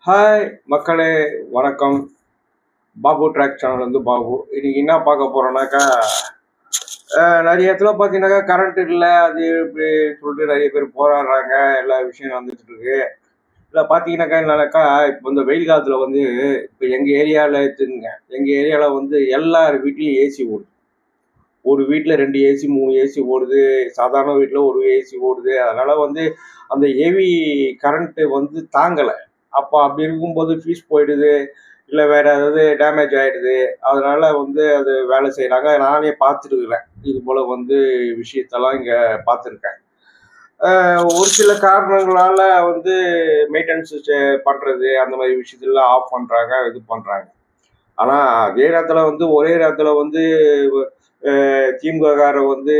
Hi மக்களே, வணக்கம். Babu track channel வந்து பாபு. இன்னைக்கு என்ன பார்க்க போறோம்னாக்கா, நிறைய இடத்துல பார்த்தீங்கன்னாக்கா கரண்ட் இல்லை, அது இப்படி சொல்லிட்டு நிறைய பேர் போராடுறாங்க. எல்லா விஷயம் வந்துட்டு இருக்கு. இதில் பார்த்தீங்கன்னாக்கா என்னன்னாக்கா, இப்போ இந்த வெயில் காலத்தில் வந்து இப்போ எங்கள் ஏரியாவில் எடுத்துங்க, எங்கள் ஏரியாவில் வந்து எல்லார் வீட்லேயும் ஏசி ஓடுது. ஒரு வீட்டில் 2 ஏசி 3 ஏசி ஓடுது. சாதாரண வீட்டில் ஒரு ஏசி ஓடுது. அதனால வந்து அந்த ஹெவி கரண்ட்டு வந்து தாங்கலை. அப்போ அப்படி இருக்கும்போது ஃபீஸ் போயிடுது, இல்லை வேற ஏதாவது டேமேஜ் ஆயிடுது. அதனால வந்து அது வேலை செய்கிறாங்க. நானே பார்த்துருக்குறேன். இது போல் வந்து விஷயத்தெல்லாம் இங்கே பார்த்துருக்கேன். ஒரு சில காரணங்களால வந்து மெயின்டெனன்ஸ் பண்ணுறது அந்த மாதிரி விஷயத்துல ஆஃப் பண்ணுறாங்க, இது பண்ணுறாங்க. ஆனால் அதே நேரத்தில் வந்து ஒரே நேரத்தில் வந்து திமுககாரர் வந்து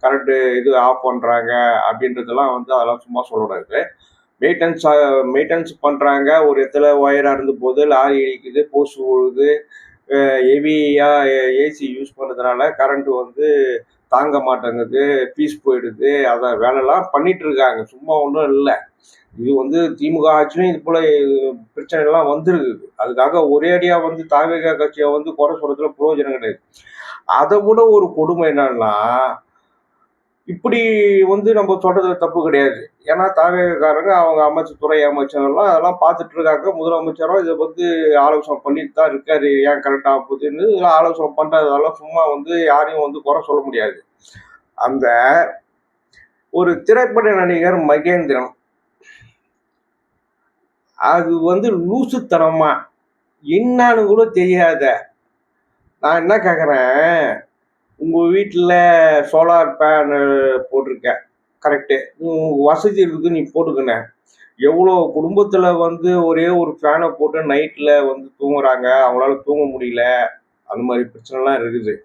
கரண்ட்டு இது ஆஃப் பண்ணுறாங்க அப்படின்றதெல்லாம் வந்து அதெல்லாம் சும்மா சொல்லக்கூடாது. மெயின்டெனன்ஸ் மெயின்டெனன்ஸ் பண்ணுறாங்க. ஒரு இடத்துல ஒயர் அறுந்து போகுது, லாரி இடிக்குது, போஸ்ட் விழுது. ஹெவியாக ஏசி யூஸ் பண்ணுறதுனால கரண்ட்டு வந்து தாங்க மாட்டேங்குது, ஃபீஸ் போயிடுது. அதை வேலைலாம் பண்ணிட்டு இருக்காங்க, சும்மா ஒன்றும் இல்லை. இது வந்து திமுக ஆட்சியும் இது போல பிரச்சனைலாம் வந்துருக்குது. அதுக்காக ஒரே அடியாக வந்து தாவேகா கட்சியை வந்து குறை சொல்றதுல பிரயோஜனம் கிடையாது. அதை விட ஒரு கொடுமை என்னன்னா, இப்படி வந்து நம்ம சொல்றது தப்பு கிடையாது. ஏன்னா தாவேகாரங்க அவங்க அமைச்சர், துறை அமைச்சர்லாம் அதெல்லாம் பார்த்துட்டு இருக்காங்க. முதலமைச்சரும் இதை வந்து ஆலோசனை பண்ணிட்டு தான் இருக்காரு. ஏன் கரெக்ட் ஆக போகுதுன்னு இதெல்லாம் ஆலோசனை பண்றதெல்லாம் சும்மா வந்து யாரையும் வந்து குறை சொல்ல முடியாது. அந்த ஒரு திரைப்பட நடிகர் மகேந்திரன், அது வந்து லூசுத்தனமா என்னன்னு கூட தெரியாத. நான் என்ன கேட்குறேன், உங்கள் வீட்டில் சோலார் பேனல் போட்டிருக்க, கரெக்டு, வசதி இருக்குது, நீ போட்டுக்கின. எவ்வளோ குடும்பத்தில் வந்து ஒரே ஒரு ஃபேனை போட்டு நைட்டில் வந்து தூங்குறாங்க, அவங்களால தூங்க முடியல. அந்த மாதிரி பிரச்சனைலாம் இருக்குது.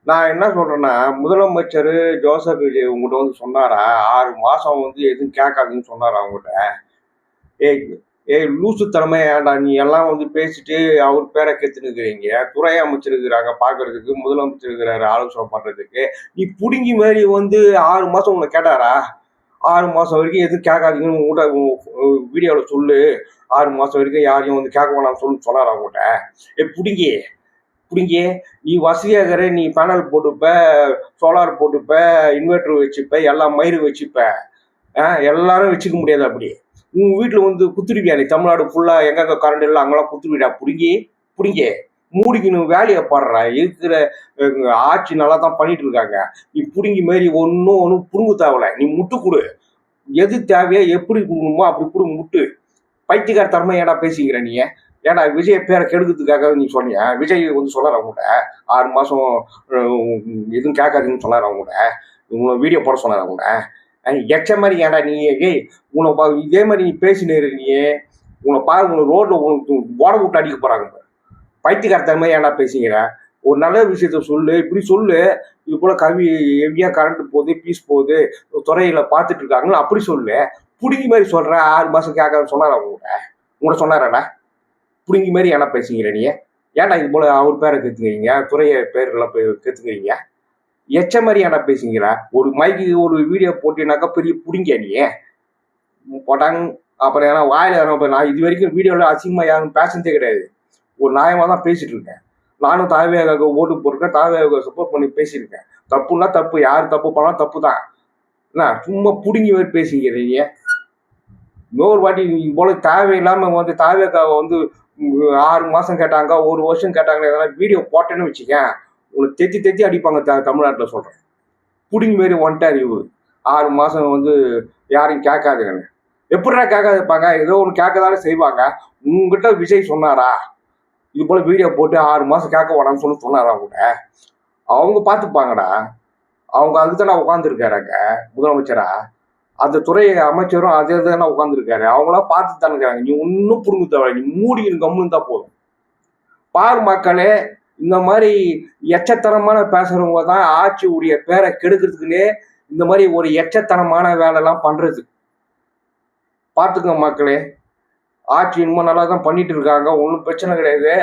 நான் என்ன சொல்கிறேன்னா, முதலமைச்சர் ஜோசப் விஜய் உங்கள்கிட்ட வந்து சொன்னாரா, 6 மாதம் வந்து எதுவும் கேட்காதுன்னு சொன்னாரா அவங்ககிட்ட? ஏய் ஏய் லூசுத்தனமே ஏன்டா நீ எல்லாம் வந்து பேசிட்டு அவர் பேரை கெத்துனுக்குறீங்க. துறை அமைச்சிருக்கிறாங்க பார்க்கறதுக்கு, முதலமைச்சர் இருக்கிறாரு ஆலோசனை பண்ணுறதுக்கு. நீ பிடுங்கி மாதிரி வந்து 6 மாதம் உன்னை கேட்டாரா? 6 மாதம் வரைக்கும் எதுவும் கேட்காதீங்கன்னு உங்கள்கிட்ட வீடியோவில் சொல்லு. 6 மாதம் வரைக்கும் யாரையும் வந்து கேட்க வேணாம்னு சொன்னாரா உங்கள்கிட்ட? பிடுங்கி பிடுங்கி நீ வசதியாகிற, நீ பேனல் போட்டுப்ப, சோலார் போட்டுப்ப, இன்வெர்டர் வச்சுப்ப, எல்லாம் மயிறு வச்சுப்ப. எல்லாரும் வச்சுக்க முடியாது அப்படி. உங்கள் வீட்டில் வந்து குத்துருவியா? நீ தமிழ்நாடு ஃபுல்லாக எங்கெங்கே கரண்ட் இல்லை அங்கெல்லாம் குத்துருவிடா. பிடுங்கி பிடுங்கி மூடிக்கணும், வேலையை பாடுறா. இருக்கிற ஆட்சி நல்லா தான் பண்ணிட்டு இருக்காங்க. நீ பிடுங்கி மாரி ஒன்றும் புடுங்கு தேவலை. நீ முட்டு கொடு. எது தேவையோ எப்படி கொடுக்கணுமோ அப்படி கொடு, முட்டு. பைத்தியக்காரத்தனமா ஏடா பேசிக்கிற நீ? ஏடா விஜய் பேரை கெடுக்கிறதுக்காக நீ சொன்னிய? விஜய் வந்து சொன்னார் அவங்ககிட்ட 6 மாதம் எதுவும் கேட்காதுன்னு சொன்னார் அவங்ககிட்ட? உங்களை வீடியோ போட சொன்னார் அவங்ககிட்ட? எச்ச மாதிரி ஏன்டா நீ? ஏய் உன்னை இதே மாதிரி நீ பேசினு நீ உன்னை பாரு, உங்களை ரோட்ல ஓட விட்டு அடிக்க போறாங்க. பைத்தியக்காரத்தனமா ஏன்டா பேசிக்கிற? ஒரு நல்ல விஷயத்த சொல்லு, இப்படி சொல்லு. இது போல கல்வி எவ்வியா கரண்ட் போகுது, பீஸ் போகுது, துறையில பார்த்துட்டு இருக்காங்கன்னு அப்படி சொல்லு. புடுங்கி மாதிரி சொல்ற. 6 மாசம் கேட்காத சொன்னாரா உங்கள்கிட்ட சொன்னாராடா? புடுங்கி மாதிரி ஏன்னா பேசுங்கிற நீ? ஏன்டா இது போல அவர் பேரை கெத்துக்கிறீங்க, துறைய பேரெல்லாம் கெத்துக்கிறீங்க? எச்ச மாதிரி ஏன்டா பேசுங்கிற? ஒரு மைக்கு ஒரு வீடியோ போட்டினாக்கா பெரிய புடிங்க நீ போட்டாங்க. அப்புறம் ஏன்னா வாயில நான் இது வரைக்கும் வீடியோவில் அசிங்கமாக யாரும் பேசுனதே கிடையாது. ஒரு நியாயமாக தான் பேசிட்டு இருக்கேன். நானும் தாவேகாவுக்கு ஓட்டு போட்டிருக்கேன், தாவேகாவுக்கு சப்போர்ட் பண்ணி பேசியிருக்கேன். தப்புன்னா தப்பு, யார் தப்பு பண்ணாலும் தப்பு தான். என்ன சும்மா புடுங்கி மாதிரி பேசிக்கிறீங்க? இன்னொரு வாட்டி இது போல தேவையில்லாமல் வந்து தாவேகாவை வந்து 6 மாதம் கேட்டாங்க, 1 வருஷம் கேட்டாங்க, எதனா வீடியோ போட்டேன்னு வச்சுக்கேன், உனக்கு தெத்தி தெத்தி அடிப்பாங்க. தமிழ்நாட்டில் சொல்கிறேன். புடுங்கி மாரி வந்துட்டார் இவர். 6 மாதம் வந்து யாரையும் கேட்காதுங்கன்னு. எப்படிடா கேட்காது இருப்பாங்க? ஏதோ ஒன்று கேட்கதானே செய்வாங்க. உங்ககிட்ட விஜய் சொன்னாரா இது போல வீடியோ போட்டு 6 மாதம் கேட்க வேணாம்னு சொன்னாரா கூட? அவங்க பார்த்துப்பாங்கடா. அவங்க அதுதானே உட்காந்துருக்காருங்க முதலமைச்சரா. அந்த துறை அமைச்சரும் அதே தானே உட்காந்துருக்காரு. அவங்களாம் பார்த்து தானே இருக்காங்க. நீ ஒன்றும் புடுங்க தேவை, நீ மூடிக்கணும், கம்முன்னு தான் போதும். பார் மக்களே, இந்த மாதிரி எச்சத்தனமான பேசுறவங்க தான் ஆட்சி உடைய பேரை கெடுக்கிறதுக்குன்னே இந்த மாதிரி ஒரு எச்சத்தனமான வேலைலாம் பண்றது. பார்த்துக்கோங்க மக்களே. ஆட்சி இன்னும் நல்லா தான் பண்ணிட்டு இருக்காங்க, ஒன்றும் பிரச்சனை கிடையாது.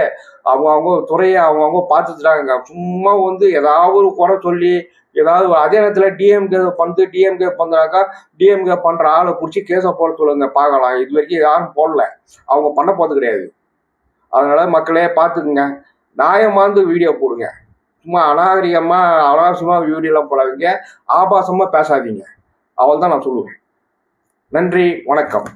அவங்க துறையை அவங்க பார்த்துட்டுறாங்க. சும்மா வந்து ஏதாவது ஒரு குறை சொல்லி ஏதாவது அதே நேரத்தில் டிஎம்கே பண்ணுறாக்கா டிஎம்கே பண்ணுற ஆளை பிடிச்சி கேஸை போட சொல்லுங்க பார்க்கலாம். இது வரைக்கும் யாரும் போடல, அவங்க பண்ண போகிறது கிடையாது. அதனால மக்களே பார்த்துக்குங்க, நியாயமாந்து வீடியோ போடுங்க. சும்மா அனாவசியமாக வீடியோலாம் போடாதீங்க, ஆபாசமாக பேசாதீங்க. அவள் தான் நான் சொல்லுவேன். நன்றி, வணக்கம்.